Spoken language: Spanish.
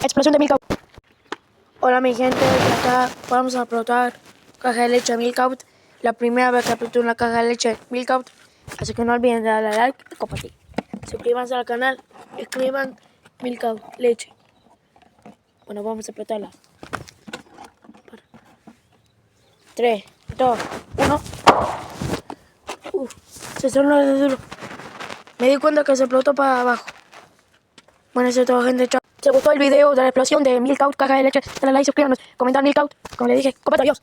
explosión de Milkout. Hola mi gente, acá vamos a explotar caja de leche de Milkout. La primera vez que exploto una caja de leche de Milkout. Así que no olviden de darle like y compartir. Suscríbanse al canal, escriban Milkout leche. Bueno, vamos a explotarla. 3, 2, 1. Se sonó de duro. Me di cuenta que se explotó para abajo. Bueno, eso es todo, gente. Chao. Si les gustó el video de la explosión de Milkout, caja de leche, dale like, suscríbanos, comentar Milkout. Como les dije, compartan, adiós.